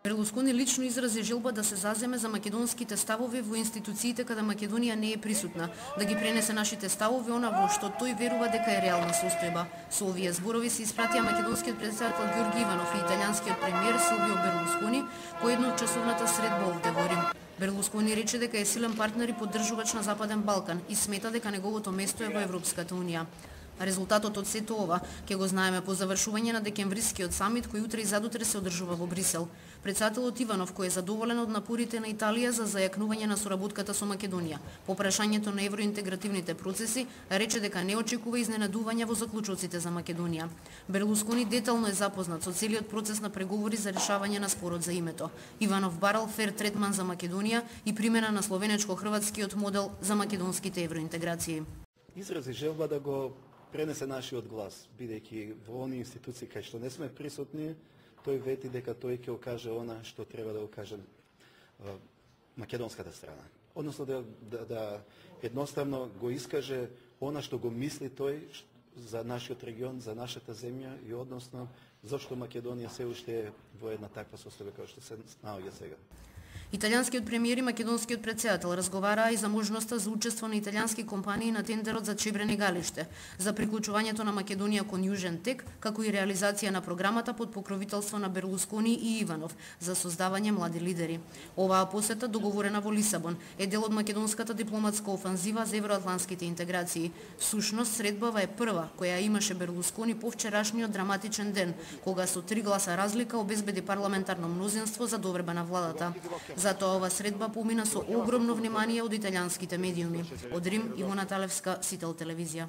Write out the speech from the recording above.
Берлускони лично изрази желба да се заземе за македонските ставови во институциите каде Македонија не е присутна, да ги пренесе нашите ставови она во што тој верува дека е реална состојба. Со овие зборови се испратија македонскиот претседател Ѓорги Иванов и италијанскиот премиер Силвио Берлускони по едночасовната средба овде во Рим. Берлускони рече дека е силен партнер и поддржувач на Западен Балкан и смета дека неговото место е во Европската унија. Резултатот од сето ова ќе го знаеме по завршување на декемврискиот самит кој утре и задутре се одржува во Брисел. Претседателот Иванов, кој е задоволен од напорите на Италија за зајакнување на соработката со Македонија по прашањето на евроинтегративните процеси, рече дека не очекува изненадувања во заклучоците за Македонија. Берлускони детално е запознат со целиот процес на преговори за решавање на спорот за името. Иванов барал фер третман за Македонија и примена на словенечко-хрватскиот модел за македонските евроинтеграции. Изрази желба да го пренесе нашиот глас, бидејќи во оние институции кај што не сме присутни, тој вети дека тој ќе окаже она што треба да окаже македонската страна. Односно да едноставно го искаже она што го мисли тој за нашиот регион, за нашата земја и односно зашто Македонија се уште е во една таква состојба како што се наоѓа сега. Италијанскиот премиер и македонскиот претседател разговараа и за можноста за учество на италијански компании на тендерот за Чебрене галиште, за приклучувањето на Македонија кон Јужен тек, како и реализација на програмата под покровителство на Берлускони и Иванов за создавање млади лидери. Оваа посета, договорена во Лисабон, е дел од македонската дипломатска офанзива за евроатлантските интеграции. Сушност, средбава е прва која имаше Берлускони по вчерашниот драматичен ден, кога со 3 гласа разлика обезбеди парламентарно мнозинство за доврба на владата. Затоа ова средба помина со огромно внимание од италијанските медиуми. Од Рим, Ивона Талевска, Сител телевизија.